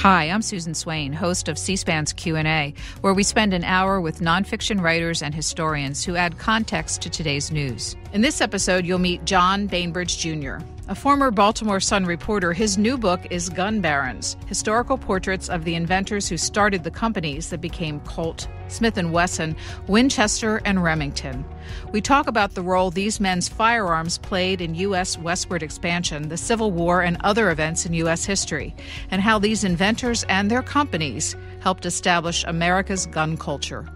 Hi, I'm Susan Swain, host of C-SPAN's Q&A, where we spend an hour with nonfiction writers and historians who add context to today's news. In this episode, you'll meet John Bainbridge, Jr., a former Baltimore Sun reporter. His new book is Gun Barons, historical portraits of the inventors who started the companies that became Colt, Smith & Wesson, Winchester, and Remington. We talk about the role these men's firearms played in U.S. westward expansion, the Civil War, and other events in U.S. history, and how these inventors and their companies helped establish America's gun culture.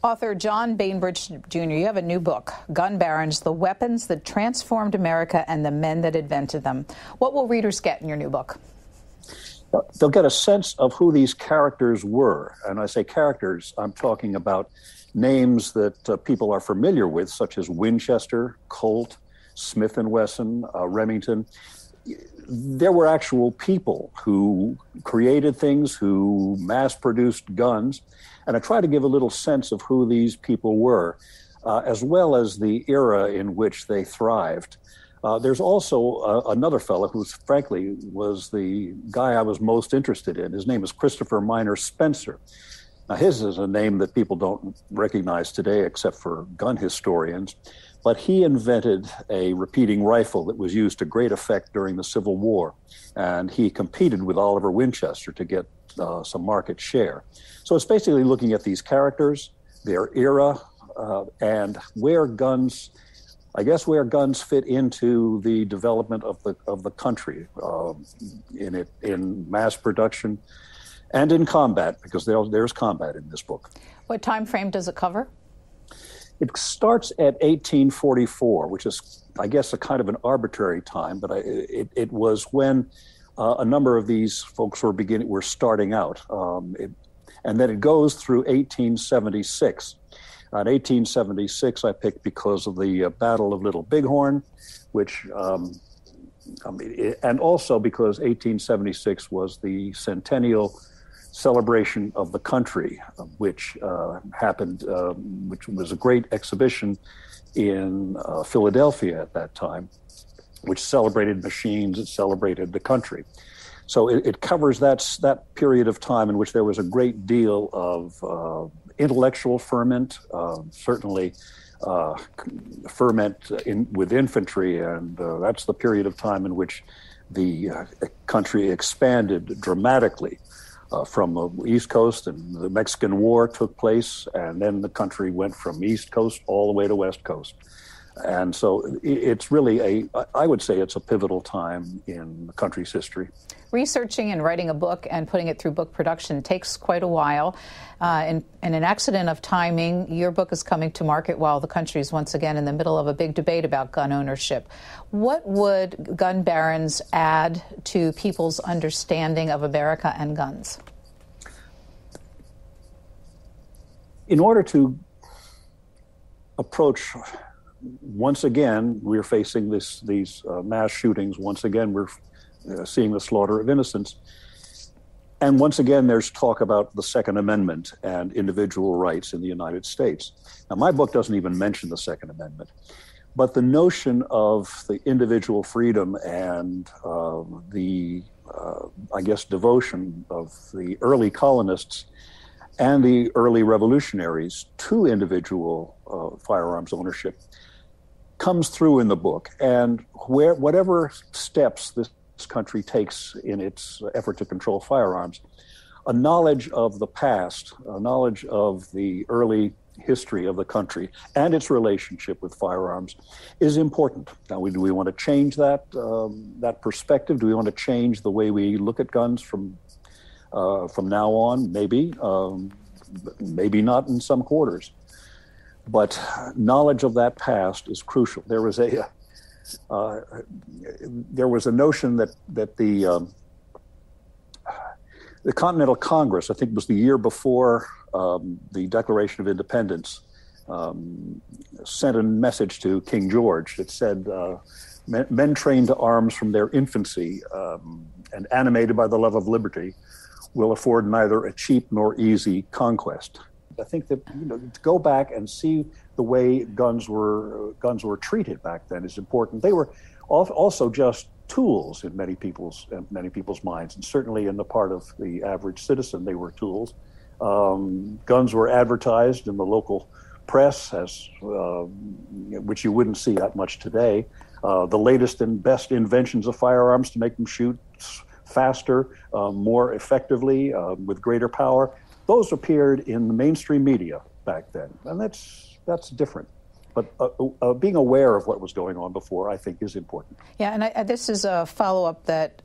Author John Bainbridge, Jr., you have a new book, Gun Barons, The Weapons That Transformed America and the Men That Invented Them. What will readers get in your new book? They'll get a sense of who these characters were. And I say characters, I'm talking about names that people are familiar with, such as Winchester, Colt, Smith & Wesson, Remington. There were actual people who created things, who mass-produced guns. And I try to give a little sense of who these people were, as well as the era in which they thrived. There's also another fellow who, frankly, was the guy I was most interested in. His name is Christopher Minor Spencer. Now, his is a name that people don't recognize today except for gun historians, but he invented a repeating rifle that was used to great effect during the Civil War, and he competed with Oliver Winchester to get some market share. So it's basically looking at these characters, their era, and where guns fit into the development of the country, in mass production and in combat, because there's combat in this book. What time frame does it cover? It starts at 1844, which is, I guess, a kind of an arbitrary time, but it was when a number of these folks were starting out, and then it goes through 1876. In 1876, I picked because of the Battle of Little Bighorn, which, and also because 1876 was the centennial celebration of the country, which happened, which was a great exhibition in Philadelphia at that time, which celebrated machines, it celebrated the country. So it covers that period of time in which there was a great deal of intellectual ferment, certainly ferment with infantry, and that's the period of time in which the country expanded dramatically from the East Coast, and the Mexican War took place, and then the country went from East Coast all the way to West Coast. And so it's really I would say it's a pivotal time in the country's history. Researching and writing a book and putting it through book production takes quite a while. In an accident of timing, your book is coming to market while the country is once again in the middle of a big debate about gun ownership. What would Gun Barons add to people's understanding of America and guns? In order to approach, once again, we're facing these mass shootings. Once again, we're seeing the slaughter of innocents. And once again, there's talk about the Second Amendment and individual rights in the United States. Now, my book doesn't even mention the Second Amendment, but the notion of the individual freedom and devotion of the early colonists and the early revolutionaries to individual firearms ownership comes through in the book. And whatever steps this country takes in its effort to control firearms, a knowledge of the past, a knowledge of the early history of the country and its relationship with firearms is important. Now, do we want to change that perspective? Do we want to change the way we look at guns from now on? Maybe, maybe not in some quarters. But knowledge of that past is crucial. There was a notion that the Continental Congress, I think it was the year before the Declaration of Independence, sent a message to King George that said, men trained to arms from their infancy and animated by the love of liberty will afford neither a cheap nor easy conquest. I think that to go back and see the way guns were treated back then is important. They were also just tools in many people's minds, and certainly in the part of the average citizen, they were tools. Guns were advertised in the local press, as which you wouldn't see that much today. The latest and best inventions of firearms to make them shoot faster, more effectively, with greater power. Those appeared in the mainstream media back then, and that's different. But being aware of what was going on before, I think, is important. Yeah, and this is a follow-up that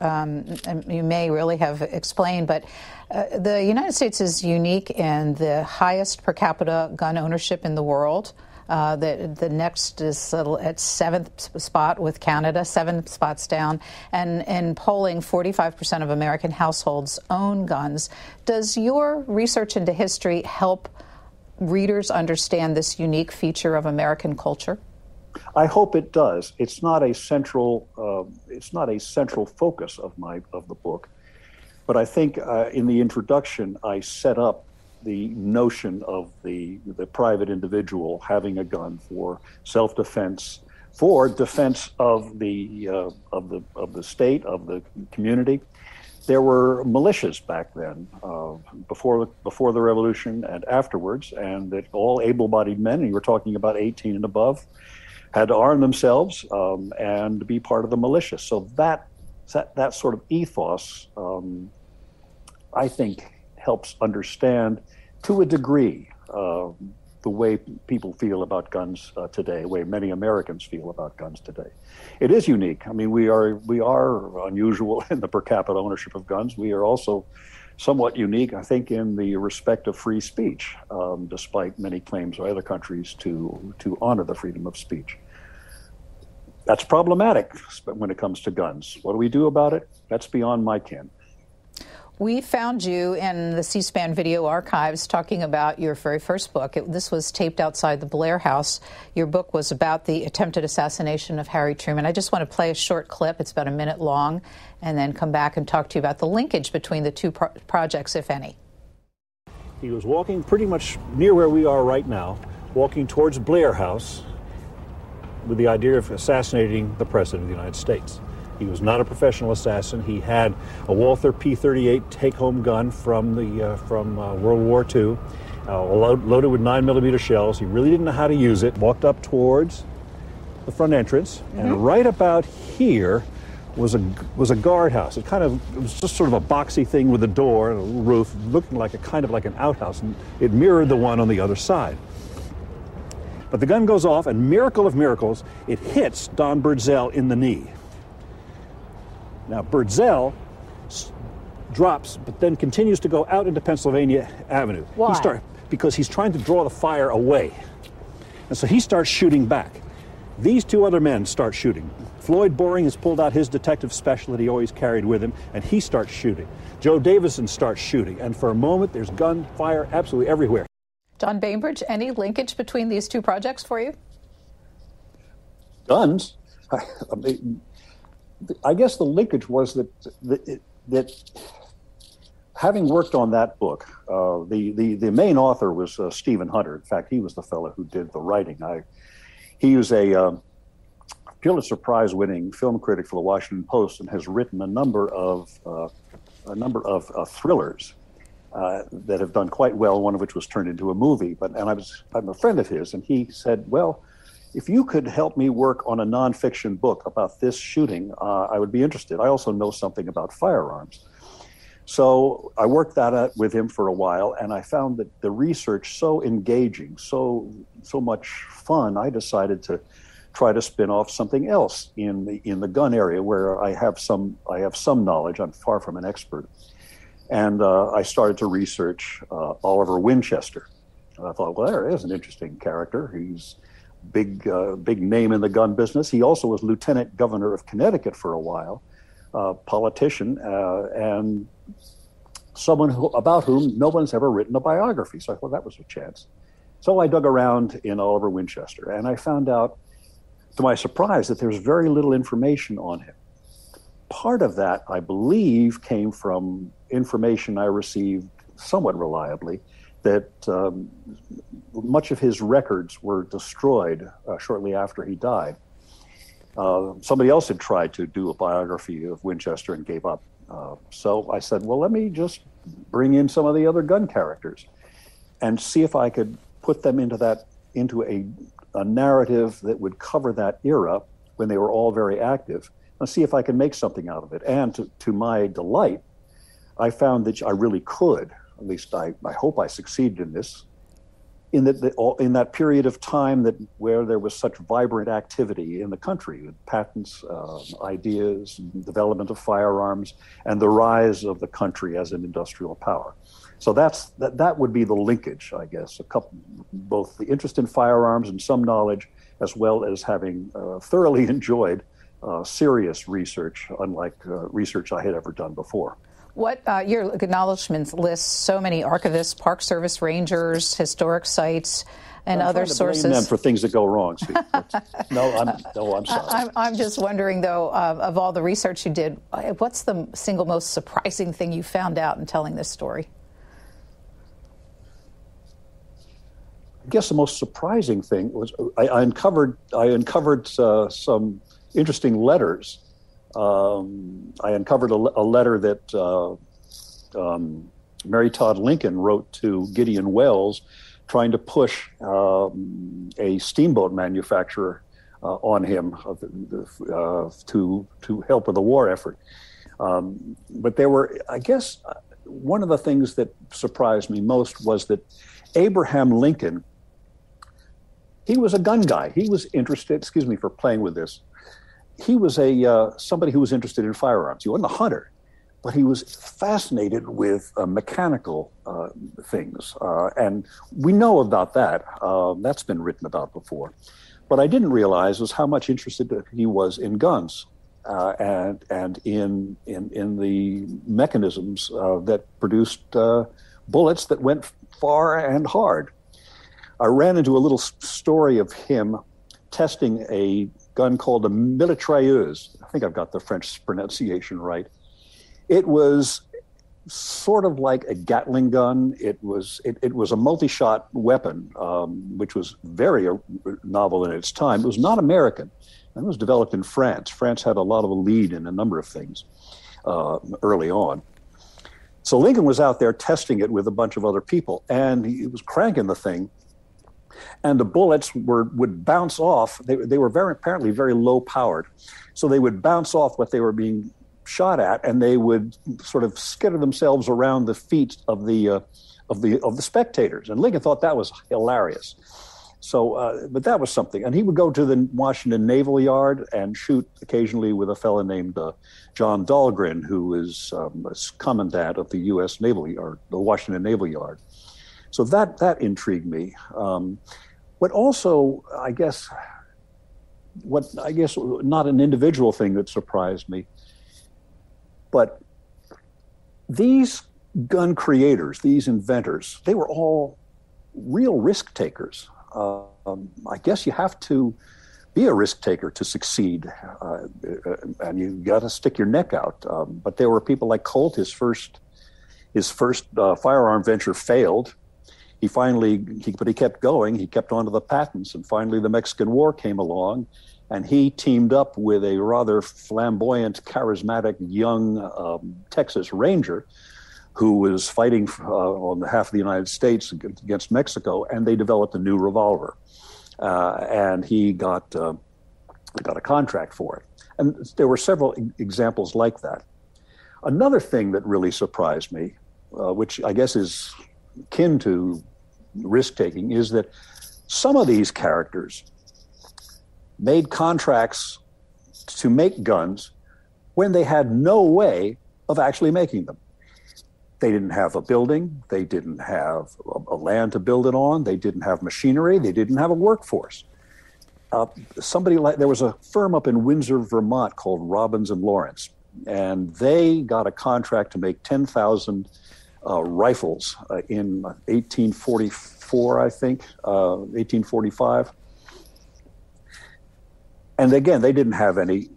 you may really have explained, but the United States is unique in the highest per capita gun ownership in the world. The next is at seventh spot with Canada, 7 spots down. And in polling, 45% of American households own guns. Does your research into history help readers understand this unique feature of American culture? I hope it does. It's not a central focus of the book, but I think in the introduction I set up the notion of the private individual having a gun for self-defense, for defense of the state, of the community. There were militias back then, before the revolution and afterwards, and that all able-bodied men, and you were talking about 18 and above, had to arm themselves and be part of the militia. So that sort of ethos, I think, helps understand to a degree the way people feel about guns today, the way many Americans feel about guns today. It is unique. I mean, we are unusual in the per capita ownership of guns. We are also somewhat unique, I think, in the respect of free speech, despite many claims by other countries to honor the freedom of speech. That's problematic when it comes to guns. What do we do about it? That's beyond my ken. We found you in the C-SPAN video archives talking about your very first book. This was taped outside the Blair House. Your book was about the attempted assassination of Harry Truman. I just want to play a short clip. It's about a minute long, and then come back and talk to you about the linkage between the two projects, if any. He was walking pretty much near where we are right now, walking towards Blair House with the idea of assassinating the President of the United States. He was not a professional assassin. He had a Walther P-38 take-home gun from World War II, loaded with 9mm shells. He really didn't know how to use it. Walked up towards the front entrance, and right about here was a guardhouse. It was just sort of a boxy thing with a door and a roof, looking like an outhouse, and it mirrored the one on the other side. But the gun goes off, and miracle of miracles, it hits Don Birdsell in the knee. Now, Birdsell drops, but then continues to go out into Pennsylvania Avenue. Why? Because he's trying to draw the fire away. And so he starts shooting back. These two other men start shooting. Floyd Boring has pulled out his detective special that he always carried with him, and he starts shooting. Joe Davison starts shooting, and for a moment, there's gunfire absolutely everywhere. John Bainbridge, any linkage between these two projects for you? Guns? I guess the linkage was that having worked on that book, the main author was Stephen Hunter. In fact, he was the fellow who did the writing. He was a Pulitzer Prize-winning film critic for the Washington Post and has written a number of thrillers that have done quite well. One of which was turned into a movie. I'm a friend of his, and he said, "Well, if you could help me work on a nonfiction book about this shooting, I would be interested. I also know something about firearms." So I worked that out with him for a while, and I found that the research so engaging, so much fun, I decided to try to spin off something else in the gun area where I have some knowledge. I'm far from an expert. And I started to research Oliver Winchester. And I thought, well, there is an interesting character. He's big name in the gun business. He also was lieutenant governor of Connecticut for a while, politician, and someone about whom no one's ever written a biography. So I thought that was a chance. So I dug around in Oliver Winchester, and I found out, to my surprise, that there's very little information on him. Part of that, I believe, came from information I received somewhat reliably, that much of his records were destroyed shortly after he died. Somebody else had tried to do a biography of Winchester and gave up. So I said, well, let me just bring in some of the other gun characters and see if I could put them into a narrative that would cover that era when they were all very active, and see if I can make something out of it. And to my delight, I found that I really could. At least I hope I succeeded in this. In that period of time where there was such vibrant activity in the country, with patents, ideas, development of firearms, and the rise of the country as an industrial power. So that would be the linkage, I guess. Both the interest in firearms and some knowledge, as well as having thoroughly enjoyed serious research, unlike research I had ever done before. What your acknowledgments list so many archivists, Park Service rangers, historic sites, and other sources. I'm blame them for things that go wrong, Steve. I'm sorry. I'm just wondering, though, of all the research you did, what's the single most surprising thing you found out in telling this story? I guess the most surprising thing was I uncovered some interesting letters. I uncovered a letter that Mary Todd Lincoln wrote to Gideon Welles, trying to push a steamboat manufacturer on him to help with the war effort. But there were, I guess, one of the things that surprised me most was that Abraham Lincoln, he was a gun guy. He was interested, excuse me for playing with this, he was somebody who was interested in firearms. He wasn't a hunter, but he was fascinated with mechanical things. And we know about that. That's been written about before. What I didn't realize was how much interested he was in guns and in the mechanisms that produced bullets that went far and hard. I ran into a little story of him testing a gun called a mitrailleuse. I think I've got the French pronunciation right. It was sort of like a Gatling gun. It was a multi-shot weapon, which was very novel in its time. It was not American, and it was developed in France. France had a lot of a lead in a number of things early on. So Lincoln was out there testing it with a bunch of other people, and he was cranking the thing. And the bullets would bounce off. They were apparently very low powered, so they would bounce off what they were being shot at, and they would sort of skitter themselves around the feet of the spectators. And Lincoln thought that was hilarious. So, but that was something. And he would go to the Washington Naval Yard and shoot occasionally with a fellow named John Dahlgren, who was commandant of the U.S. Naval Yard, the Washington Naval Yard. So that intrigued me. What also, I guess, not an individual thing that surprised me, but these gun creators, these inventors, they were all real risk takers. I guess you have to be a risk taker to succeed, and you got to stick your neck out. But there were people like Colt. His first firearm venture failed. But he kept going. He kept on to the patents, and finally the Mexican War came along, and he teamed up with a rather flamboyant, charismatic young Texas Ranger who was fighting on behalf of the United States against Mexico, and they developed a new revolver, and he got a contract for it. And there were several examples like that. Another thing that really surprised me, which I guess is akin to risk-taking, is that some of these characters made contracts to make guns when they had no way of actually making them. They didn't have a building, they didn't have a land to build it on, they didn't have machinery, they didn't have a workforce. There was a firm up in Windsor, Vermont called Robbins and Lawrence, and they got a contract to make 10,000 rifles in 1844, I think, 1845. And again, they didn't have any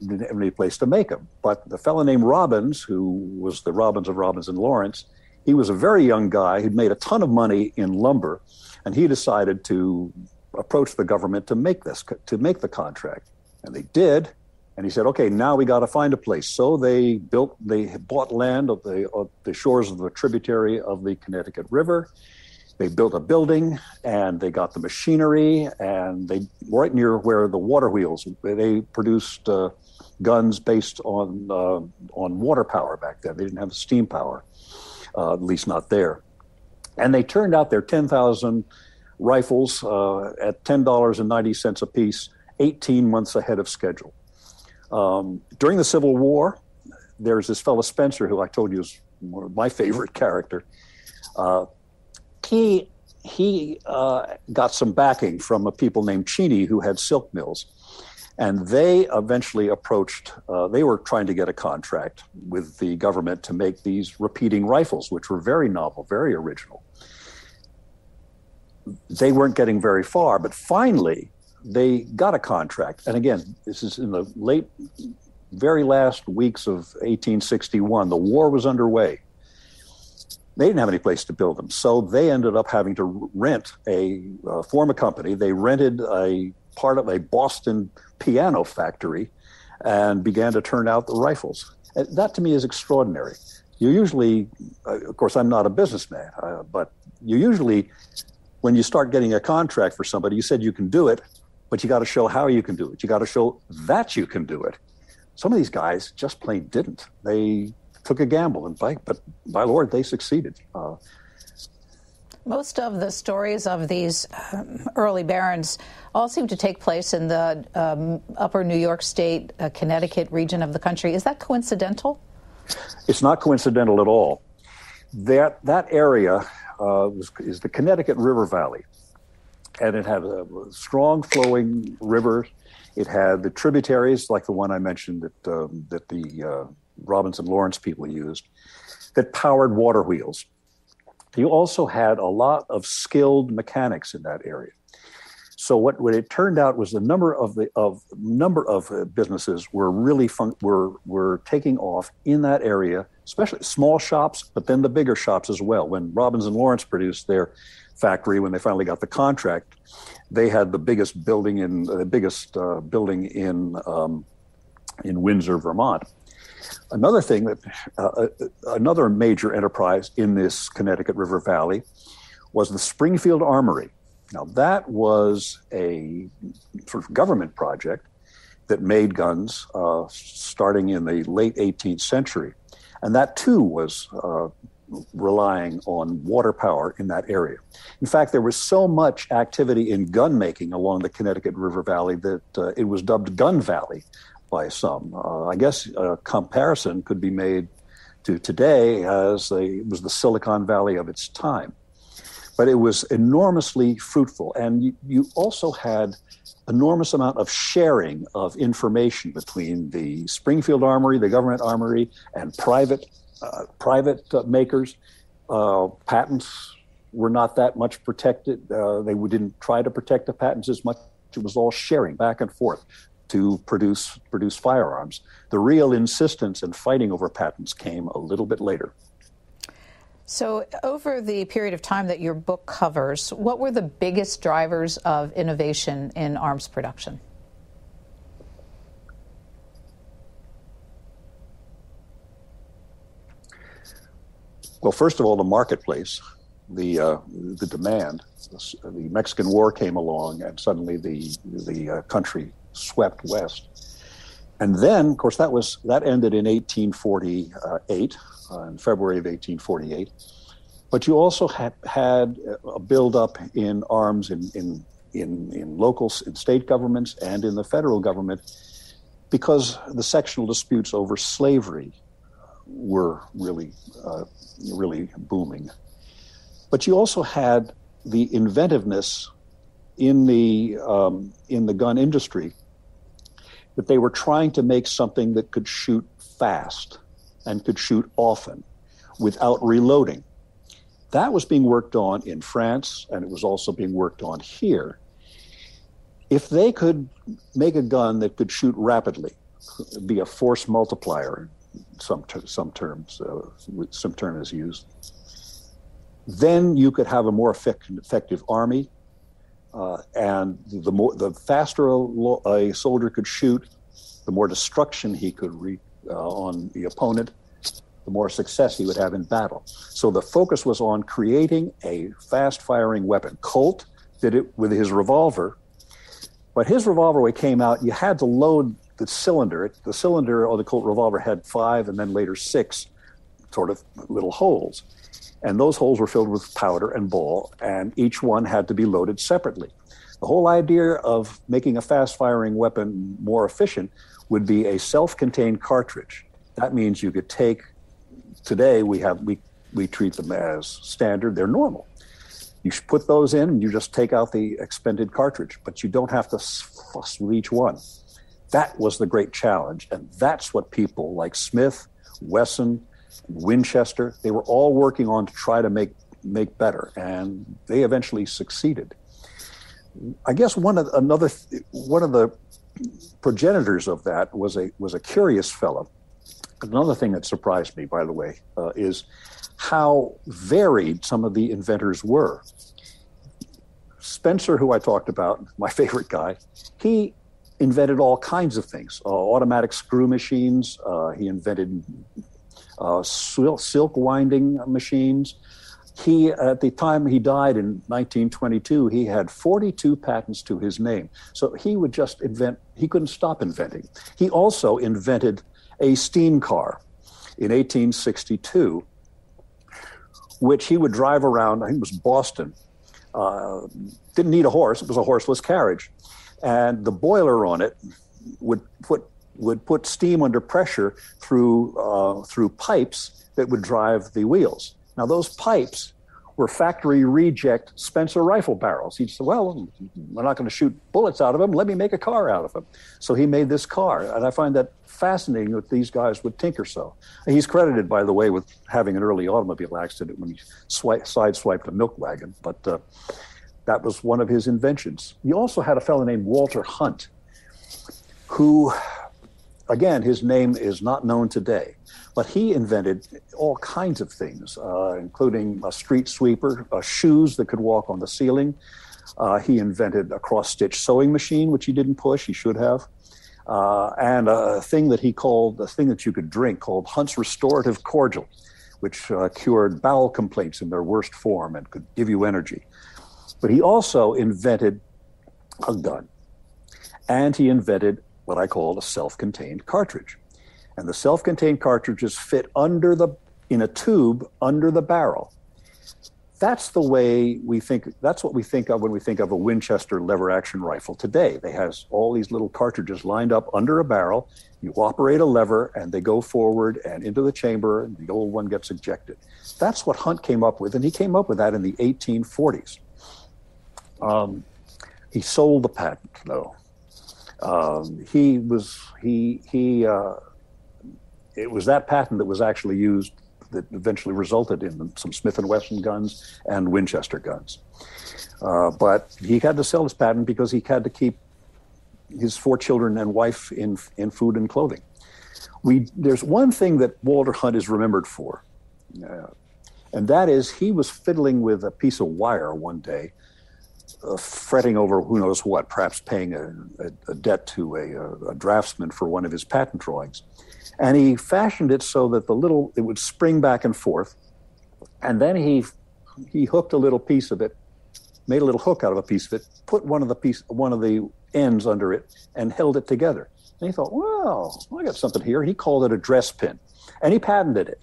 place to make them. But the fellow named Robbins, who was the Robbins of Robbins and Lawrence, he was a very young guy who'd made a ton of money in lumber, and he decided to approach the government to make the contract. And they did, And he said, okay, now we got to find a place. So they bought land of the shores of the tributary of the Connecticut River. They built a building, and they got the machinery, and they right near where the water wheels. They produced guns based on water power back then. They didn't have steam power, at least not there. And they turned out their 10,000 rifles at $10.90 a piece, 18 months ahead of schedule. During the Civil War, there's this fellow Spencer, who I told you is one of my favorite character. He got some backing from a people named Cheney who had silk mills. And they eventually approached, they were trying to get a contract with the government to make these repeating rifles, which were very novel, very original. They weren't getting very far, but finally they got a contract. And again, this is in the very last weeks of 1861. The war was underway. They didn't have any place to build them. So they ended up having to form a company. They rented a part of a Boston piano factory and began to turn out the rifles. And that to me is extraordinary. You usually, of course, I'm not a businessman, but you usually, when you start getting a contract for somebody, you said you can do it, but you got to show how you can do it. You got to show that you can do it. Some of these guys just plain didn't. They took a gamble, but by Lord, they succeeded. Most of the stories of these early barons all seem to take place in the upper New York State, Connecticut region of the country. Is that coincidental? It's not coincidental at all. That area is the Connecticut River Valley, and it had a strong flowing river. It had the tributaries, like the one I mentioned that the Robinson Lawrence people used, that powered water wheels. You also had a lot of skilled mechanics in that area. So what it turned out was the number of businesses were really were taking off in that area, especially small shops, but then the bigger shops as well. When Robinson Lawrence produced their factory, when they finally got the contract, they had the biggest building in Windsor, Vermont. Another thing another major enterprise in this Connecticut River Valley was the Springfield Armory. Now, that was a sort of government project that made guns starting in the late 18th century. And that, too, was relying on water power in that area. In fact, there was so much activity in gun making along the Connecticut River Valley that it was dubbed Gun Valley by some. I guess a comparison could be made to today as it was the Silicon Valley of its time. But it was enormously fruitful. And you also had enormous amount of sharing of information between the Springfield Armory, the government armory, and private makers. Patents were not that much protected. They didn't try to protect the patents as much. It was all sharing back and forth to produce firearms. The real insistence and fighting over patents came a little bit later. So over the period of time that your book covers, what were the biggest drivers of innovation in arms production? Well, first of all, the marketplace, the demand. The Mexican War came along, and suddenly the country swept west. And then, of course, that ended in 1848, in February of 1848. But you also had a buildup in arms in local and state governments and in the federal government, because the sectional disputes over slavery were really booming. But you also had the inventiveness in the gun industry, that they were trying to make something that could shoot fast and could shoot often without reloading. That was being worked on in France, and it was also being worked on here. If they could make a gun that could shoot rapidly, be a force multiplier, some term is used, then you could have a more effective army, and the faster a soldier could shoot, the more destruction he could on the opponent, the more success he would have in battle. So the focus was on creating a fast-firing weapon. Colt did it with his revolver, but his revolver, when it came out, you had to load the cylinder. The cylinder of the Colt revolver had 5 and then later 6 sort of little holes. And those holes were filled with powder and ball, and each one had to be loaded separately. The whole idea of making a fast-firing weapon more efficient would be a self-contained cartridge. That means you could take, today we treat them as standard, they're normal. You put those in and you just take out the expended cartridge, but you don't have to fuss with each one. That was the great challenge, and that's what people like Smith, Wesson, Winchester, they were all working on to try to make better, and they eventually succeeded. I guess one of the progenitors of that was a curious fellow. Another thing that surprised me, by the way, is how varied some of the inventors were. Spencer, who I talked about, my favorite guy, he invented all kinds of things. Automatic screw machines. He invented silk winding machines. He, at the time he died in 1922, he had 42 patents to his name. So he would just invent, he couldn't stop inventing. He also invented a steam car in 1862, which he would drive around, I think it was Boston. Didn't need a horse, it was a horseless carriage. And the boiler on it would put steam under pressure through pipes that would drive the wheels. Now, those pipes were factory reject Spencer rifle barrels. He said, well, we're not going to shoot bullets out of them. Let me make a car out of them. So he made this car. And I find that fascinating that these guys would tinker so. He's credited, by the way, with having an early automobile accident when he sideswiped a milk wagon. But that was one of his inventions. He also had a fellow named Walter Hunt, who, again, his name is not known today. But he invented all kinds of things, including a street sweeper, shoes that could walk on the ceiling. He invented a cross-stitch sewing machine, which he didn't push, he should have. And a thing that he called, a thing that you could drink called Hunt's Restorative Cordial, which cured bowel complaints in their worst form and could give you energy. But he also invented a gun. And he invented what I call a self-contained cartridge. And the self-contained cartridges fit in a tube under the barrel. That's the way that's what we think of when we think of a Winchester lever-action rifle today. They have all these little cartridges lined up under a barrel. You operate a lever, and they go forward and into the chamber, and the old one gets ejected. That's what Hunt came up with, and he came up with that in the 1840s. He sold the patent, though. It was that patent that was actually used that eventually resulted in some Smith & Wesson guns and Winchester guns. But he had to sell his patent because he had to keep his 4 children and wife in food and clothing. There's one thing that Walter Hunt is remembered for, and that is he was fiddling with a piece of wire one day, fretting over who knows what, perhaps paying a debt to a draftsman for one of his patent drawings. And he fashioned it so that it would spring back and forth. And then he hooked a little piece of it, made a little hook out of a piece of it, put one of the ends under it, and held it together. And he thought, well, I got something here. He called it a dress pin, and he patented it.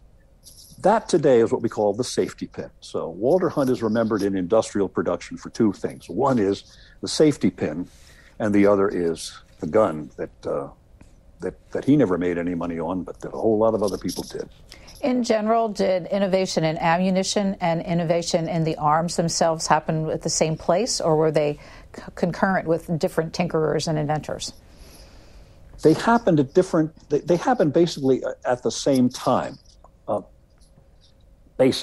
That today is what we call the safety pin. So Walter Hunt is remembered in industrial production for 2 things. One is the safety pin, and the other is the gun that he never made any money on, but that a whole lot of other people did. In general, did innovation in ammunition and innovation in the arms themselves happen at the same place, or were they concurrent with different tinkerers and inventors? They happened they happened basically at the same time. The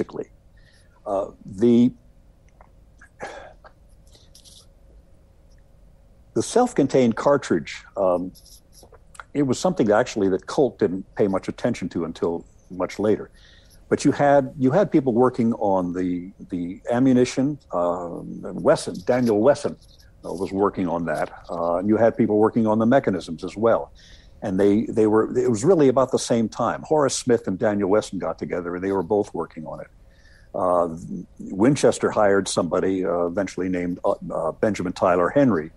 self-contained cartridge, it was something actually that Colt didn't pay much attention to until much later. But you had people working on the ammunition. Daniel Wesson was working on that. And you had people working on the mechanisms as well. And it was really about the same time. Horace Smith and Daniel Wesson got together, and they were both working on it. Winchester hired somebody eventually named Benjamin Tyler Henry,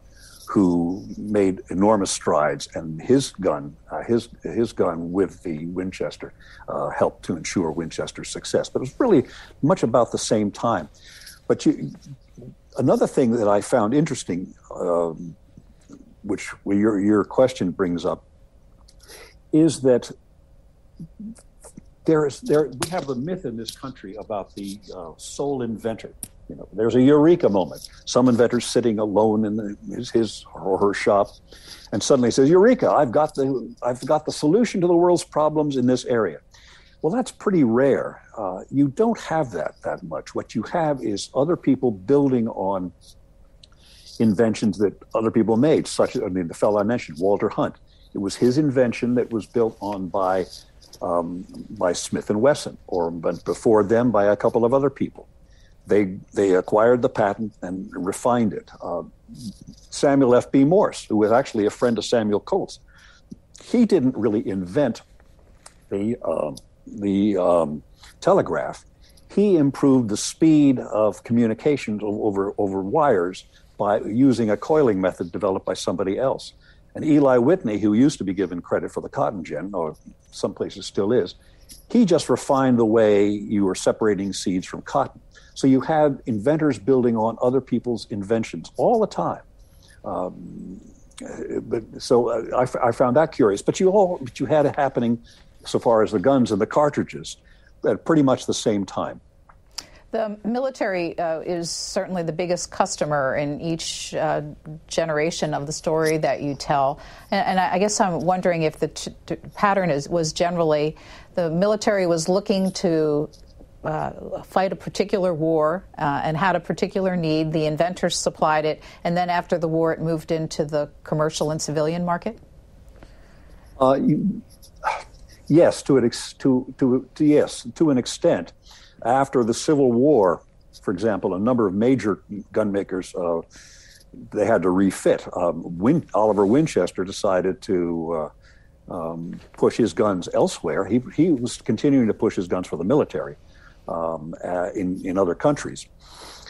who made enormous strides, and his gun with the Winchester helped to ensure Winchester's success. But it was really much about the same time. But another thing that I found interesting, which your question brings up, is that we have the myth in this country about the sole inventor. There's a eureka moment. Some inventor's sitting alone in his or her shop, and suddenly says, "Eureka! I've got the solution to the world's problems in this area." Well, that's pretty rare. You don't have that much. What you have is other people building on inventions that other people made, the fellow I mentioned, Walter Hunt. It was his invention that was built on by Smith and Wesson, but before them by a couple of other people. They acquired the patent and refined it. Samuel F.B. Morse, who was actually a friend of Samuel Colt's, he didn't really invent the telegraph. He improved the speed of communications over wires by using a coiling method developed by somebody else. And Eli Whitney, who used to be given credit for the cotton gin, or some places still is, he just refined the way you were separating seeds from cotton. So you had inventors building on other people's inventions all the time. I found that curious. But you had it happening, so far as the guns and the cartridges, at pretty much the same time. The military is certainly the biggest customer in each generation of the story that you tell. And I guess I'm wondering if the pattern was generally the military was looking to fight a particular war and had a particular need. The inventors supplied it. And then after the war, it moved into the commercial and civilian market? Yes, to an extent. After the Civil War, for example, a number of major gun makers, they had to refit. Oliver Winchester decided to push his guns elsewhere. He was continuing to push his guns for the military in other countries.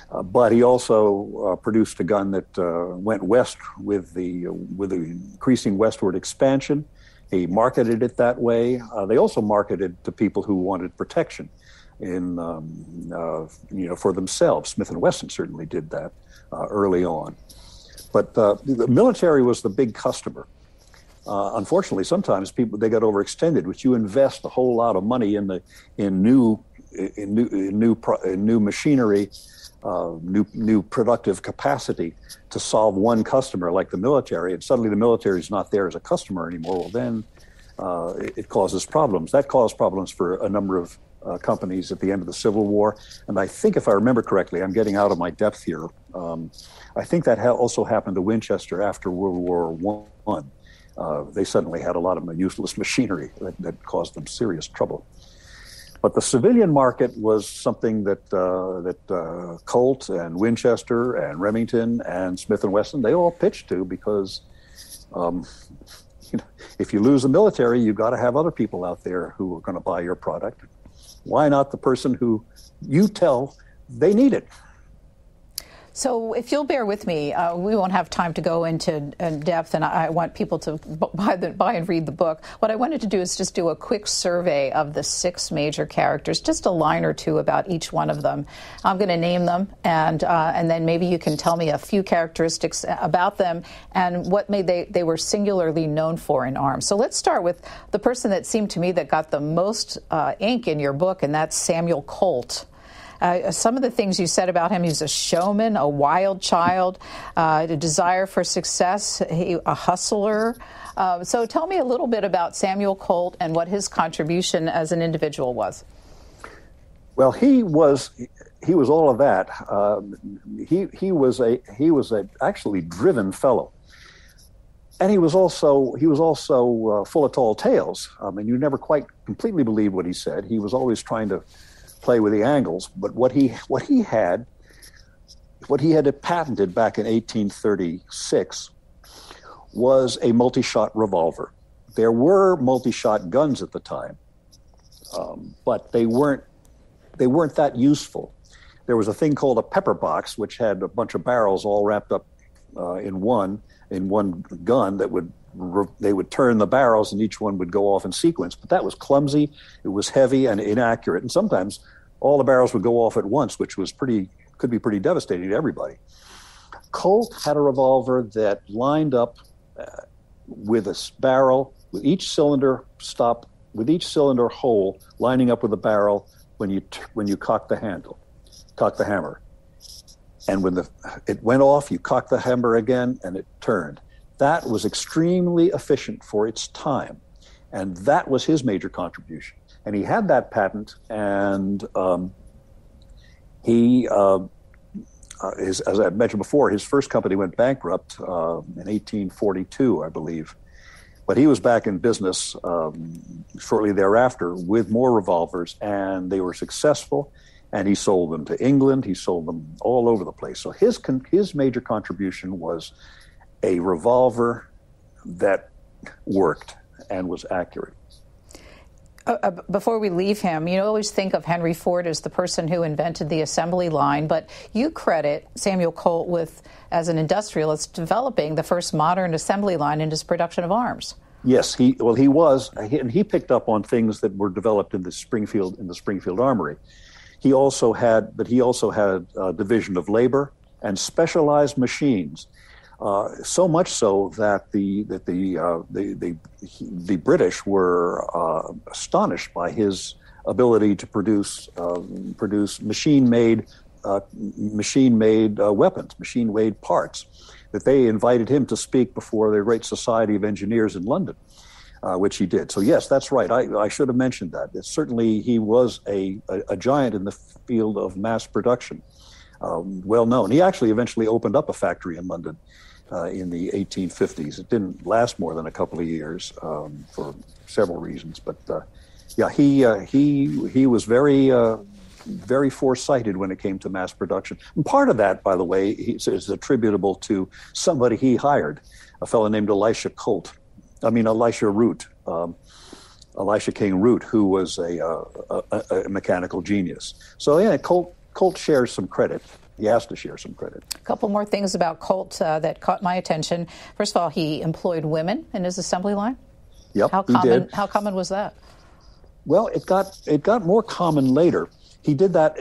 But he also produced a gun that went west with the increasing westward expansion. He marketed it that way. They also marketed to people who wanted protection for themselves. Smith and Wesson certainly did that early on. But the military was the big customer. Unfortunately, sometimes they got overextended, which you invest a whole lot of money in new machinery, new productive capacity to solve one customer like the military, and suddenly the military is not there as a customer anymore. Well, then it causes problems. That caused problems for a number of companies at the end of the Civil War, and I think, if I remember correctly, I'm getting out of my depth here. I think that also happened to Winchester after World War I. They suddenly had a lot of useless machinery that caused them serious trouble. But the civilian market was something that Colt and Winchester and Remington and Smith and Wesson, they all pitched to, because if you lose the military, you've got to have other people out there who are going to buy your product. Why not the person who you tell they need it? So if you'll bear with me, we won't have time to go into depth, and I want people to buy and read the book. What I wanted to do is just do a quick survey of the 6 major characters, just a line or two about each one of them. I'm going to name them, and then maybe you can tell me a few characteristics about them and what they were singularly known for in arms. So let's start with the person that seemed to me that got the most ink in your book, and that's Samuel Colt. Some of the things you said about him: he's a showman, a wild child, a desire for success, a hustler. So tell me a little bit about Samuel Colt and what his contribution as an individual was. Well, he was all of that. He was a actually driven fellow, and he was also full of tall tales. I mean, you never quite completely believed what he said. He was always trying to play with the angles, but what he had patented back in 1836 was a multi-shot revolver There were multi-shot guns at the time, but they weren't that useful. There was a thing called a pepper box, which had a bunch of barrels all wrapped up in one gun they would turn the barrels and each one would go off in sequence. But that was clumsy, it was heavy and inaccurate, and sometimes all the barrels would go off at once, which was could be pretty devastating to everybody. Colt had a revolver that lined up with a barrel, with each cylinder hole lining up with the barrel when you cocked the hammer. And when it went off, you cocked the hammer again and it turned. That was extremely efficient for its time. And that was his major contribution. And he had that patent, and as I mentioned before, his first company went bankrupt in 1842, I believe. But he was back in business shortly thereafter with more revolvers, and they were successful. And he sold them to England. He sold them all over the place. So his major contribution was a revolver that worked and was accurate. Before we leave him, you always think of Henry Ford as the person who invented the assembly line, but you credit Samuel Colt as an industrialist, developing the first modern assembly line in his production of arms. Yes, he was, and he picked up on things that were developed in the Springfield Armory. He also had a division of labor and specialized machines. So much so that the British were astonished by his ability to produce machine-made weapons, machine-made parts. That they invited him to speak before the Great Society of Engineers in London, which he did. So yes, that's right. I should have mentioned that. Certainly, he was a giant in the field of mass production. Well known. He actually eventually opened up a factory in London in the 1850s. It didn't last more than a couple of years for several reasons, but he was very foresighted when it came to mass production. And part of that, by the way, is attributable to somebody he hired, a fellow named Elisha King Root, who was a mechanical genius. So yeah, Colt shares some credit. He has to share some credit. A couple more things about Colt that caught my attention. First of all, he employed women in his assembly line. Yep, he did. How common was that? Well, it got more common later. He did that.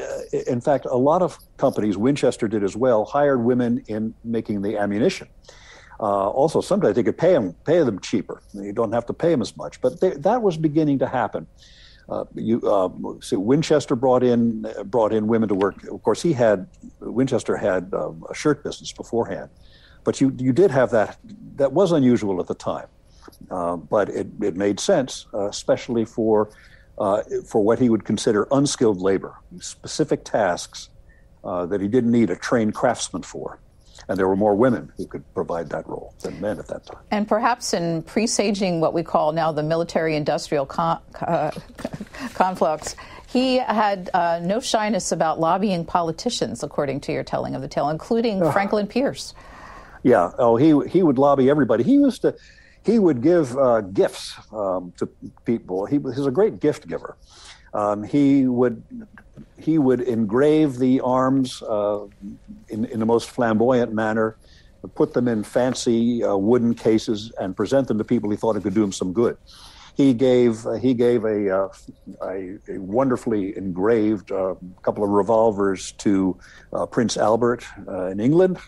In fact, a lot of companies, Winchester did as well, hired women in making the ammunition. Also, sometimes they could pay them cheaper. You don't have to pay them as much. But that was beginning to happen. Winchester brought in women to work. Of course, Winchester had a shirt business beforehand, but you did have that. That was unusual at the time, but it made sense, especially for what he would consider unskilled labor, specific tasks that he didn't need a trained craftsman for. And there were more women who could provide that role than men at that time. And perhaps in presaging what we call now the military-industrial conflicts, he had no shyness about lobbying politicians, according to your telling of the tale, including Franklin Pierce. Yeah. Oh, he would lobby everybody. He would give gifts to people. He was a great gift giver. He would engrave the arms in the most flamboyant manner, put them in fancy wooden cases, and present them to people he thought it could do him some good. He gave a wonderfully engraved couple of revolvers to Prince Albert in England,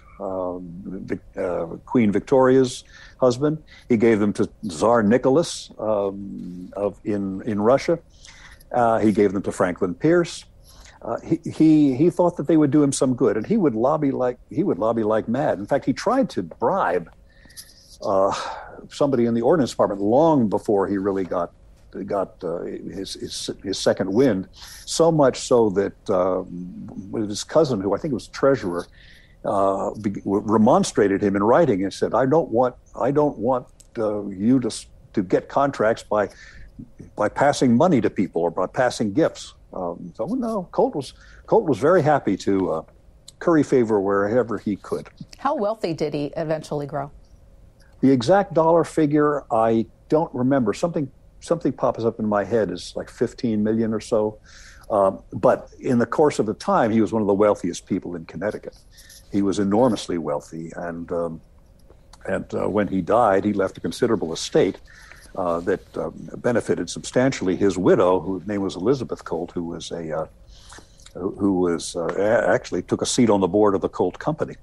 Queen Victoria's husband. He gave them to Tsar Nicholas in Russia. He gave them to Franklin Pierce. He thought that they would do him some good, and he would lobby like mad. In fact, he tried to bribe somebody in the Ordnance Department long before he really got his second wind. So much so that his cousin, who I think was treasurer, remonstrated him in writing and said, "I don't want you to get contracts by passing money to people or by passing gifts." Colt was very happy to curry favor wherever he could. How wealthy did he eventually grow? The exact dollar figure I don't remember. Something pops up in my head is like 15 million or so. But in the course of the time, he was one of the wealthiest people in Connecticut. He was enormously wealthy, and when he died, he left a considerable estate that benefited substantially his widow, whose name was Elizabeth Colt, who was actually took a seat on the board of the Colt company,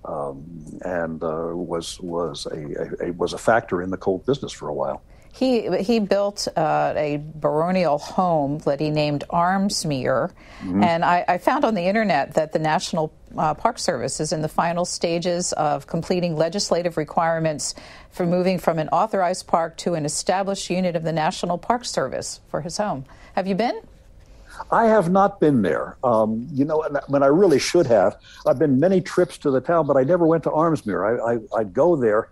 and was a factor in the Colt business for a while. He built a baronial home that he named Armsmere, and I found on the internet that the National Park Service is in the final stages of completing legislative requirements for moving from an authorized park to an established unit of the National Park Service for his home. Have you been? I have not been there. When I really should have. I've been many trips to the town, but I never went to Armsmere. I'd go there.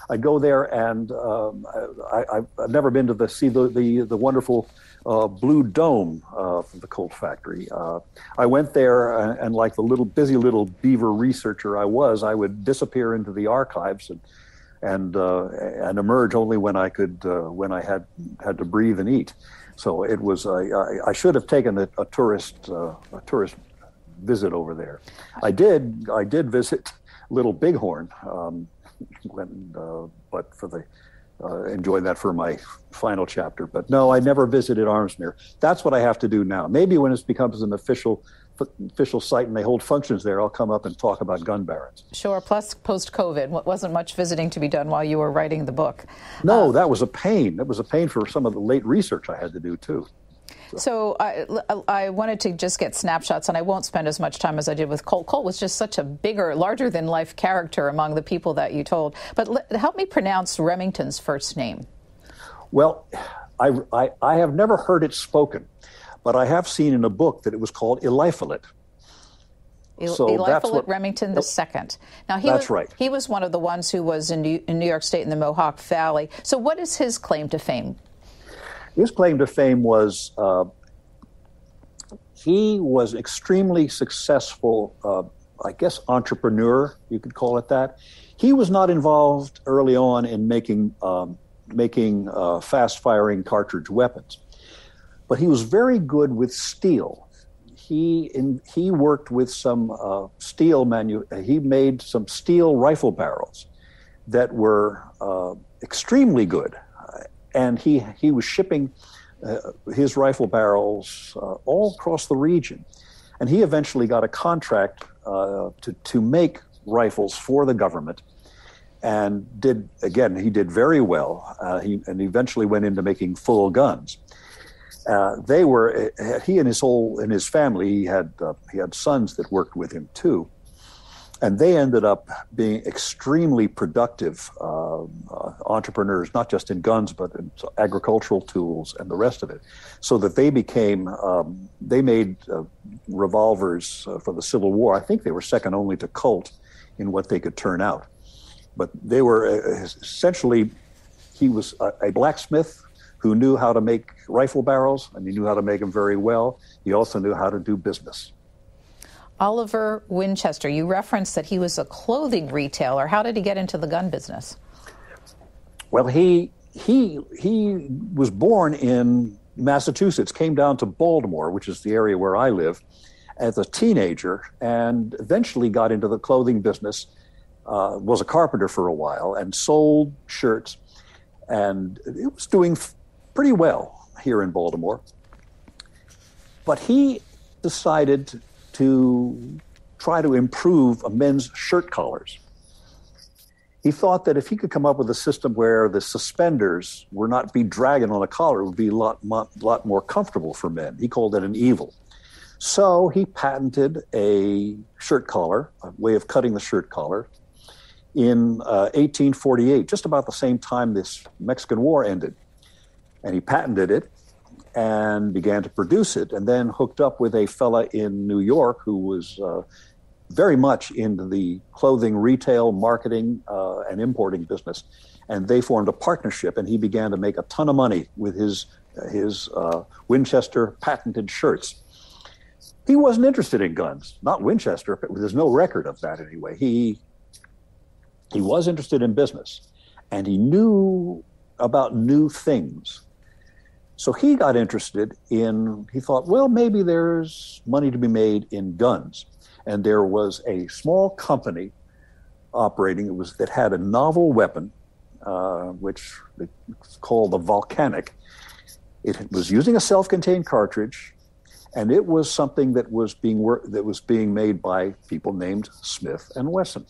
And I've never been to see the wonderful blue dome from the Colt factory. I went there, and like the busy little beaver researcher I was, I would disappear into the archives and emerge only when I had to breathe and eat. So it was I should have taken a tourist visit over there. I did visit Little Bighorn. But for the enjoyed that for my final chapter. But no, I never visited Armsmere. That's what I have to do now. Maybe when it becomes an official site and they hold functions there, I'll come up and talk about gun barons. Sure. Plus, post-COVID, wasn't much visiting to be done while you were writing the book. No, that was a pain. That was a pain for some of the late research I had to do too. So I wanted to just get snapshots, and I won't spend as much time as I did with Colt. Colt was just such a larger-than-life character among the people that you told. But help me pronounce Remington's first name. Well, I have never heard it spoken, but I have seen in a book that it was called Eliphalet. Eliphalet Remington II. Now, that's right. He was one of the ones who was in New York State in the Mohawk Valley. So what is his claim to fame? His claim to fame was he was extremely successful, entrepreneur, you could call it that. He was not involved early on in making fast-firing cartridge weapons, but he was very good with steel. He worked with some he made some steel rifle barrels that were extremely good. And he was shipping his rifle barrels all across the region. And he eventually got a contract to make rifles for the government, and he did very well. He eventually went into making full guns. He and his family, he had sons that worked with him too. And they ended up being extremely productive entrepreneurs, not just in guns, but in agricultural tools and the rest of it. So that they made revolvers for the Civil War. I think they were second only to Colt in what they could turn out. But they were essentially, he was a blacksmith who knew how to make rifle barrels, and he knew how to make them very well. He also knew how to do business. Oliver Winchester, you referenced that he was a clothing retailer. How did he get into the gun business? Well, he was born in Massachusetts, came down to Baltimore, which is the area where I live, as a teenager, and eventually got into the clothing business, was a carpenter for a while, and sold shirts, and it was doing pretty well here in Baltimore. But he decided to try to improve men's shirt collars. He thought that if he could come up with a system where the suspenders were not be dragging on a collar, it would be a lot more comfortable for men. He called it an evil. So he patented a shirt collar, a way of cutting the shirt collar, in 1848, just about the same time this Mexican War ended. And he patented it and began to produce it, and then hooked up with a fella in New York who was very much into the clothing retail, marketing, and importing business. And they formed a partnership, and he began to make a ton of money with his Winchester patented shirts. He wasn't interested in guns, not Winchester. There's no record of that anyway. He was interested in business, and he knew about new things. So he got interested he thought, well, maybe there's money to be made in guns. And there was a small company operating that had a novel weapon, which it's called the Volcanic. It was using a self-contained cartridge, and it was something that was being made by people named Smith and Wesson.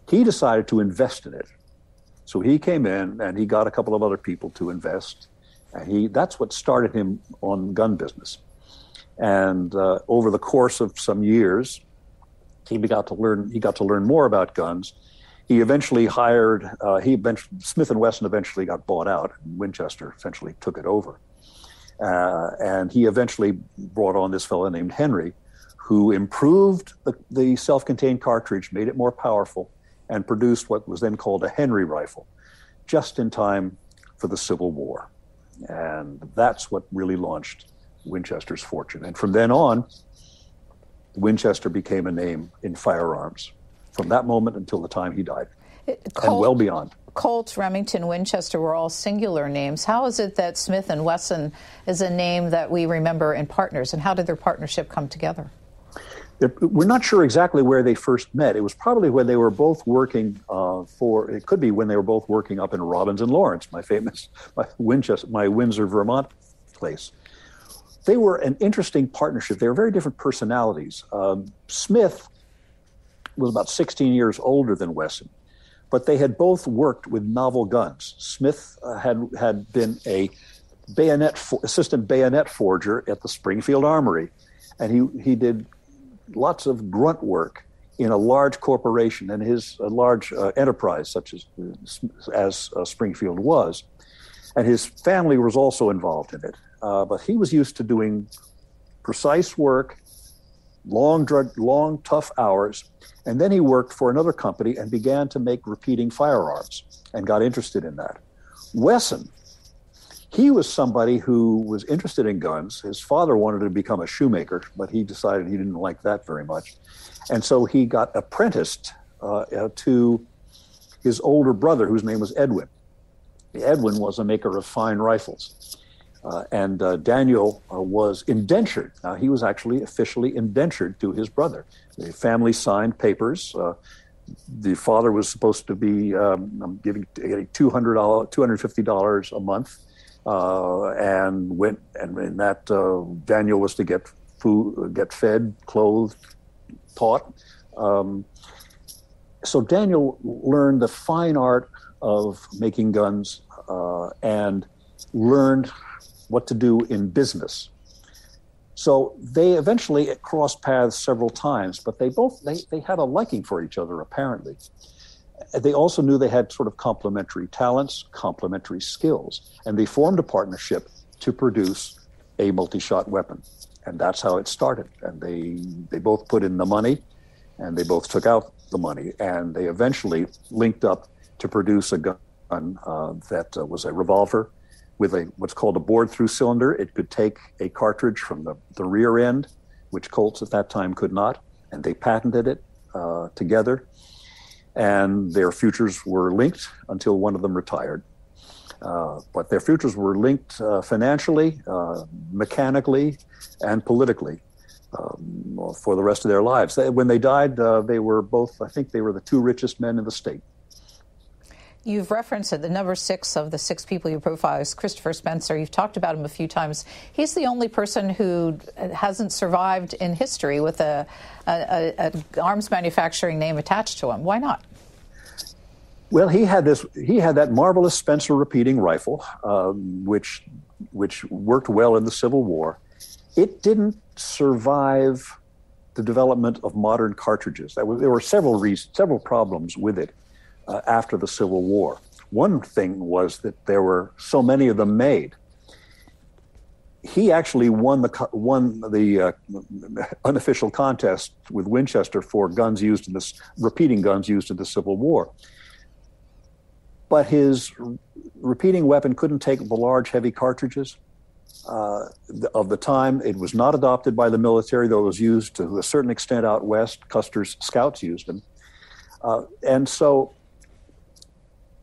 He decided to invest in it. So he came in and he got a couple of other people to invest. And that's what started him on gun business. And over the course of some years, he got to learn more about guns. He eventually Smith and Wesson eventually got bought out. And Winchester essentially took it over. And he eventually brought on this fellow named Henry, who improved the self-contained cartridge, made it more powerful, and produced what was then called a Henry rifle, just in time for the Civil War. And that's what really launched Winchester's fortune. And from then on, Winchester became a name in firearms from that moment until the time he died, and well beyond. Colt, Remington, Winchester were all singular names. How is it that Smith and Wesson is a name that we remember in partners, and how did their partnership come together? We're not sure exactly where they first met. It was probably when they were both working it could be when they were both working up in Robbins and Lawrence, my Windsor, Vermont place. They were an interesting partnership. They were very different personalities. Smith was about 16 years older than Wesson, but they had both worked with novel guns. Smith had been a assistant bayonet forger at the Springfield Armory, and he did lots of grunt work in a large corporation and a large enterprise such as Springfield was. And his family was also involved in it. But he was used to doing precise work, long, tough hours. And then he worked for another company and began to make repeating firearms and got interested in that. Wesson, he was somebody who was interested in guns. His father wanted to become a shoemaker, but he decided he didn't like that very much. And so he got apprenticed to his older brother, whose name was Edwin. Edwin was a maker of fine rifles. And Daniel was indentured. Now, he was actually officially indentured to his brother. The family signed papers. The father was supposed to be getting $250 a month. And in that Daniel was to get food, get fed, clothed, taught. So Daniel learned the fine art of making guns and learned what to do in business. So they eventually crossed paths several times, but they had a liking for each other, apparently. They also knew they had sort of complementary talents, complementary skills, and they formed a partnership to produce a multi-shot weapon. And that's how it started. And they both put in the money, and they both took out the money, and they eventually linked up to produce a gun that was a revolver with what's called a bored-through cylinder. It could take a cartridge from the rear end, which Colts at that time could not, and they patented it together. And their futures were linked until one of them retired. But their futures were linked financially, mechanically, and politically for the rest of their lives. When they died, they were both, I think they were the two richest men in the state. You've referenced it. The number 6 of the 6 people you profile is Christopher Spencer. You've talked about him a few times. He's the only person who hasn't survived in history with a arms manufacturing name attached to him. Why not? Well, he had that marvelous Spencer repeating rifle, which worked well in the Civil War. It didn't survive the development of modern cartridges. There were several problems with it. After the Civil War. One thing was that there were so many of them made. He actually won the unofficial contest with Winchester for repeating guns used in the Civil War. But his repeating weapon couldn't take the large, heavy cartridges of the time. It was not adopted by the military, though it was used to a certain extent out west. Custer's scouts used them. And so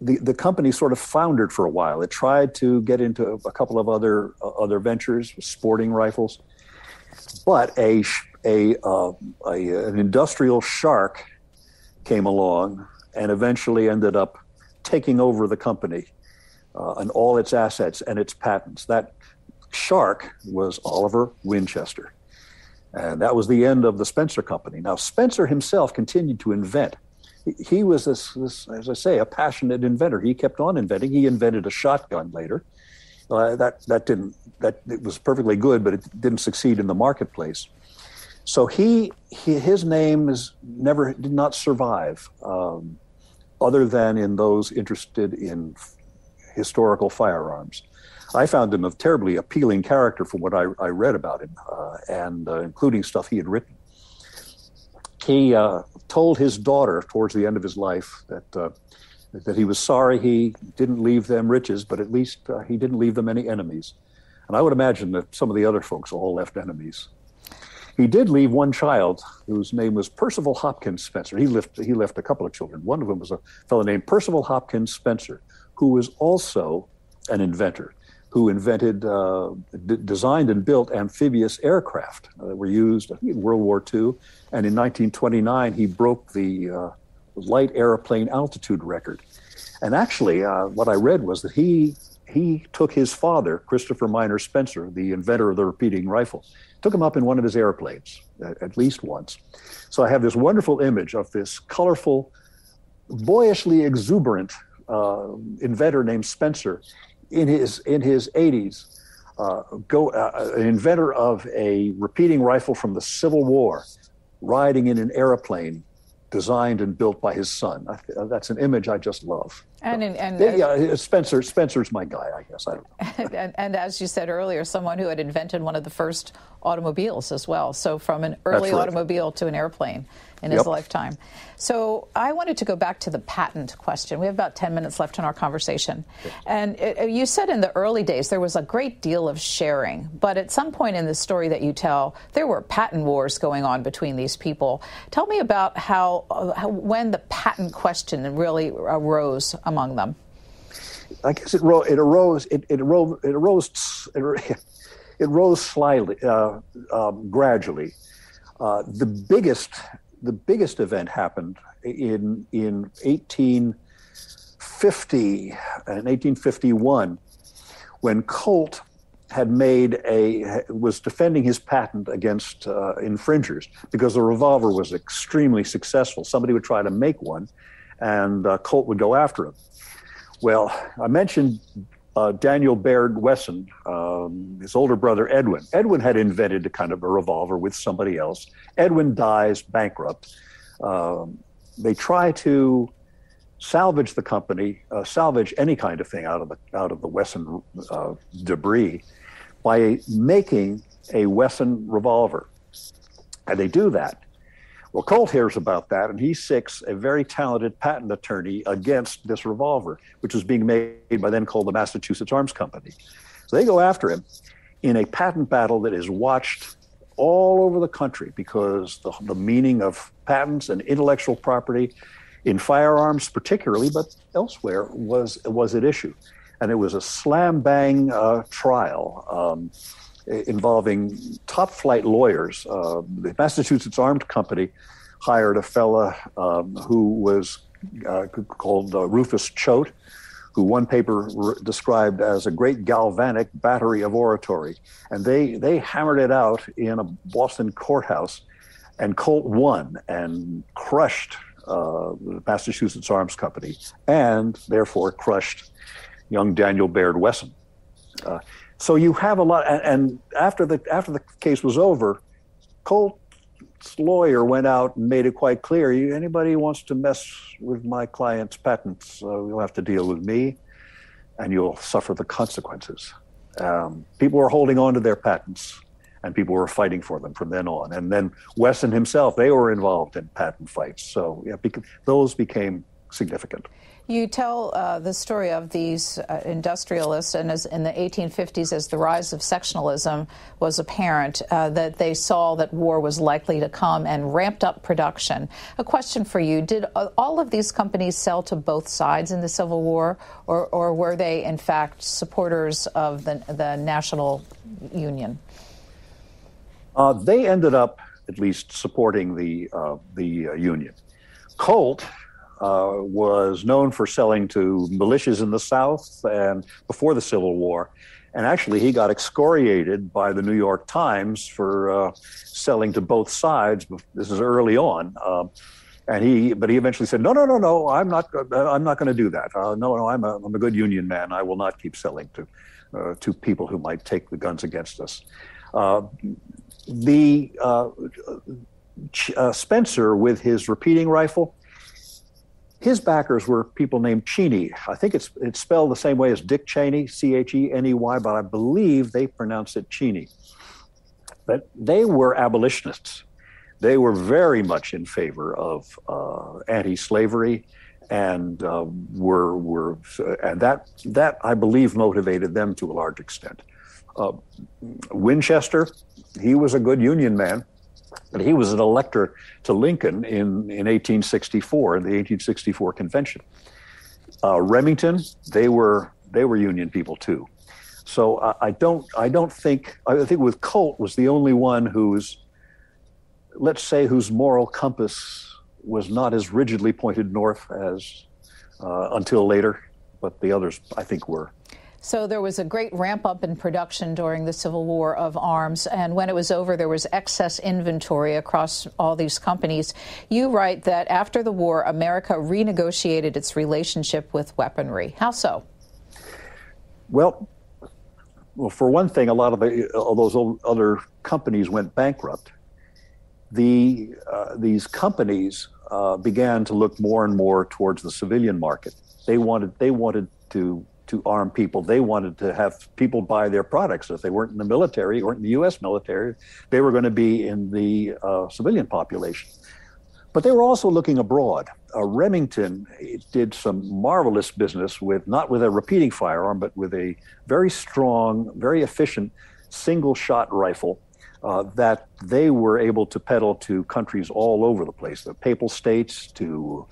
the company sort of floundered for a while. It tried to get into a couple of other ventures, sporting rifles, but an industrial shark came along and eventually ended up taking over the company and all its assets and its patents. That shark was Oliver Winchester. And that was the end of the Spencer Company. Now, Spencer himself continued to invent. He was this, as I say, a passionate inventor. He kept on inventing. He invented a shotgun later. It was perfectly good, but it didn't succeed in the marketplace. So his name did not survive, other than in those interested in historical firearms. I found him a terribly appealing character from what I read about him, and including stuff he had written. He told his daughter towards the end of his life that he was sorry he didn't leave them riches, but at least he didn't leave them any enemies. And I would imagine that some of the other folks all left enemies. He did leave one child whose name was Percival Hopkins Spencer. He left a couple of children. One of them was a fellow named Percival Hopkins Spencer, who was also an inventor, who designed and built amphibious aircraft that were used, I think, in World War II. And in 1929, he broke the light airplane altitude record. And actually, what I read was that he took his father, Christopher Minor Spencer, the inventor of the repeating rifle, took him up in one of his airplanes, at least once. So I have this wonderful image of this colorful, boyishly exuberant inventor named Spencer in his 80s, an inventor of a repeating rifle from the Civil War, riding in an airplane designed and built by his son. That's an image I just love. Spencer's my guy, I guess. I don't know. and as you said earlier, someone who had invented one of the first automobiles as well. So from an early automobile to an airplane in his lifetime. So I wanted to go back to the patent question. We have about 10 minutes left in our conversation. Yes. And you said in the early days there was a great deal of sharing. But at some point in the story that you tell, there were patent wars going on between these people. Tell me about when the patent question really arose among them. I guess it arose slyly, gradually. The biggest event happened in 1850 and 1851, when Colt was defending his patent against infringers because the revolver was extremely successful. Somebody would try to make one, and Colt would go after him. Well, I mentioned Daniel Baird Wesson, his older brother Edwin. Edwin had invented a kind of a revolver with somebody else. Edwin dies bankrupt. They try to salvage the company, salvage any kind of thing out of the Wesson debris by making a Wesson revolver, and they do that. Well, Colt hears about that, and he sics a very talented patent attorney against this revolver, which was being made by then called the Massachusetts Arms Company. So they go after him in a patent battle that is watched all over the country, because the meaning of patents and intellectual property in firearms particularly, but elsewhere, was at issue. And it was a slam-bang trial involving top-flight lawyers. The Massachusetts Armed Company hired a fella who was called Rufus Choate, who one paper described as a great galvanic battery of oratory. And they hammered it out in a Boston courthouse, and Colt won and crushed the Massachusetts Arms Company, and therefore crushed young Daniel Baird Wesson. So you have a lot, and after the case was over, Colt's lawyer went out and made it quite clear: anybody who wants to mess with my client's patents, you'll have to deal with me, and you'll suffer the consequences. People were holding on to their patents, and people were fighting for them from then on. And then Wesson himself, they were involved in patent fights. So those became significant. You tell the story of these industrialists, and as in the 1850s, as the rise of sectionalism was apparent, that they saw that war was likely to come and ramped up production. A question for you: did all of these companies sell to both sides in the Civil War, or were they in fact supporters of the National Union? They ended up at least supporting the Union. Colt was known for selling to militias in the South and before the Civil War. And actually, he got excoriated by the New York Times for selling to both sides. This is early on. But he eventually said, no, I'm not going to do that. No, I'm a good Union man. I will not keep selling to people who might take the guns against us. Spencer, with his repeating rifle, his backers were people named Cheney. I think it's spelled the same way as Dick Cheney, Cheney, but I believe they pronounce it Cheney. But they were abolitionists. They were very much in favor of anti-slavery, and that I believe motivated them to a large extent. Winchester, he was a good Union man. And he was an elector to Lincoln in 1864, in the 1864 convention. Remington, they were Union people too. So I think with Colt was the only one whose moral compass was not as rigidly pointed north as until later, but the others I think were. So there was a great ramp up in production during the Civil War of arms, and when it was over, there was excess inventory across all these companies. You write that after the war, America renegotiated its relationship with weaponry. How so? Well, for one thing, a lot of those other companies went bankrupt. These companies began to look more and more towards the civilian market. They wanted to arm people. They wanted to have people buy their products. If they weren't in the military or in the U.S. military, they were going to be in the civilian population. But they were also looking abroad. Remington did some marvelous business not with a repeating firearm, but with a very strong, very efficient single-shot rifle that they were able to peddle to countries all over the place, the Papal States, to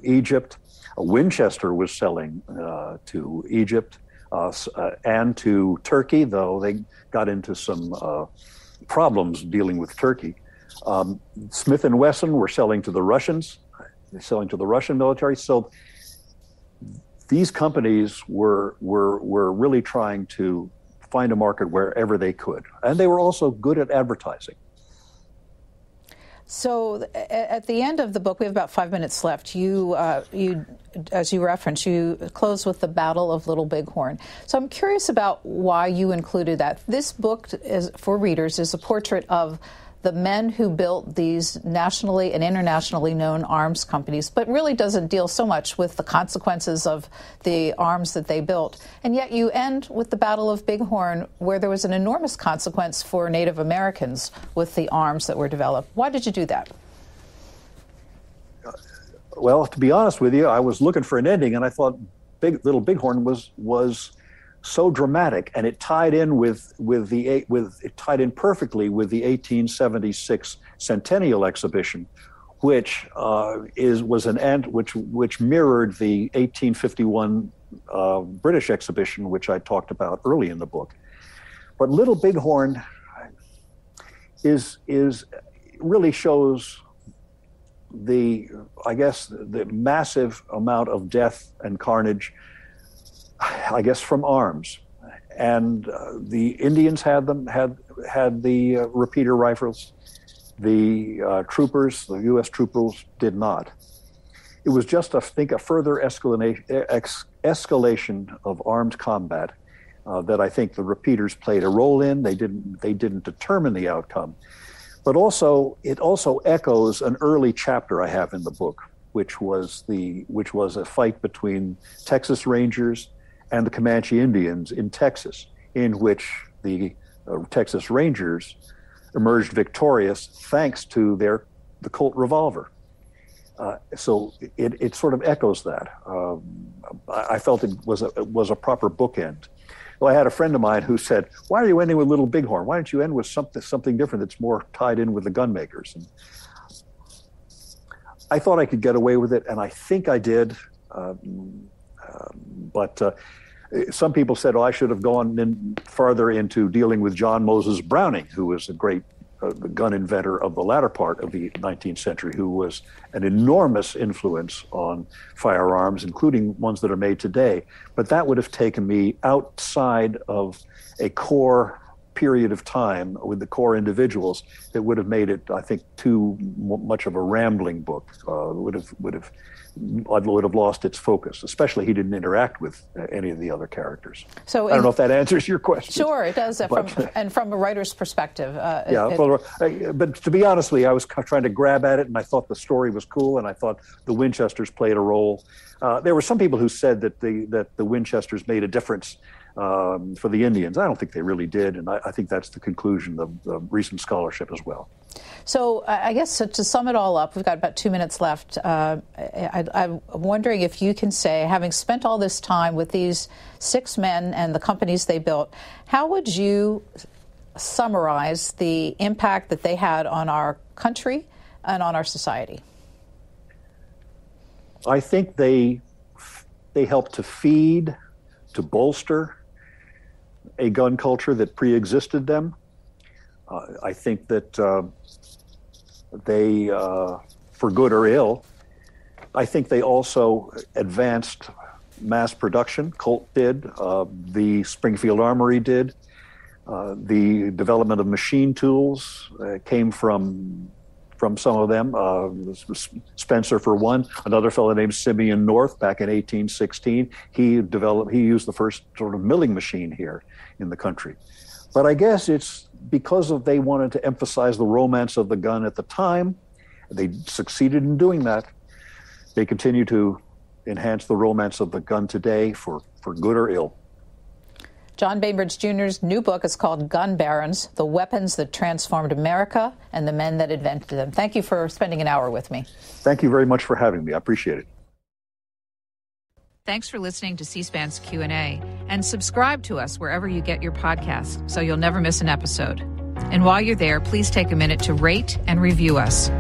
Egypt. Winchester was selling to Egypt and to Turkey, though they got into some problems dealing with Turkey. Smith and Wesson were selling to the Russians, selling to the Russian military. So these companies were really trying to find a market wherever they could, and they were also good at advertising. So at the end of the book, we have about 5 minutes left. You, as you referenced, you close with the Battle of Little Bighorn. So I'm curious about why you included that. This book, for readers, is a portrait of the men who built these nationally and internationally known arms companies, but really doesn't deal so much with the consequences of the arms that they built. And yet you end with the Battle of Bighorn, where there was an enormous consequence for Native Americans with the arms that were developed. Why did you do that? Well, to be honest with you, I was looking for an ending, and I thought Little Bighorn was so dramatic, and it tied in perfectly with the 1876 Centennial Exhibition, which which mirrored the 1851 British exhibition, which I talked about early in the book. But Little Bighorn really shows the massive amount of death and carnage, I guess, from arms. And the Indians had the repeater rifles. The U.S. troopers did not. It was just, I think, a further escalation of armed combat that I think the repeaters played a role in. They didn't determine the outcome. But it also echoes an early chapter I have in the book, which was a fight between Texas Rangers and the Comanche Indians in Texas, in which the Texas Rangers emerged victorious thanks to the Colt revolver. So it sort of echoes that. I felt it was a proper bookend. Well, I had a friend of mine who said, "Why are you ending with Little Bighorn? Why don't you end with something different that's more tied in with the gun makers?" And I thought I could get away with it, and I think I did. But some people said, "Oh, I should have gone farther into dealing with John Moses Browning, who was a great gun inventor of the latter part of the 19th century, who was an enormous influence on firearms, including ones that are made today." But that would have taken me outside of a core period of time with the core individuals that would have made it, I think, too much of a rambling book. Would have lost its focus, especially he didn't interact with any of the other characters. So I don't know if that answers your question. Sure, it does, from a writer's perspective. But to be honest with you, I was trying to grab at it, and I thought the story was cool, and I thought the Winchesters played a role. There were some people who said that the Winchesters made a difference for the Indians. I don't think they really did, and I think that's the conclusion of the recent scholarship as well. So I guess to sum it all up, we've got about 2 minutes left. I'm wondering if you can say, having spent all this time with these 6 men and the companies they built, how would you summarize the impact that they had on our country and on our society? I think they helped to feed, to bolster a gun culture that pre-existed them. I think that they, for good or ill, I think they also advanced mass production. Colt did, the Springfield Armory did. The development of machine tools came from some of them. Spencer, for one, another fellow named Simeon North back in 1816. He used the first sort of milling machine here in the country. But I guess it's because they wanted to emphasize the romance of the gun at the time. They succeeded in doing that. They continue to enhance the romance of the gun today for good or ill. John Bainbridge Jr.'s new book is called Gun Barons: The Weapons That Transformed America and the Men That Invented Them. Thank you for spending an hour with me. Thank you very much for having me. I appreciate it. Thanks for listening to C-SPAN's Q&A, and subscribe to us wherever you get your podcasts so you'll never miss an episode. And while you're there, please take a minute to rate and review us.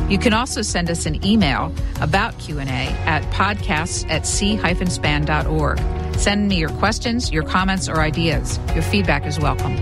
You can also send us an email about Q&A at podcasts@c-span.org. Send me your questions, your comments, or ideas. Your feedback is welcome.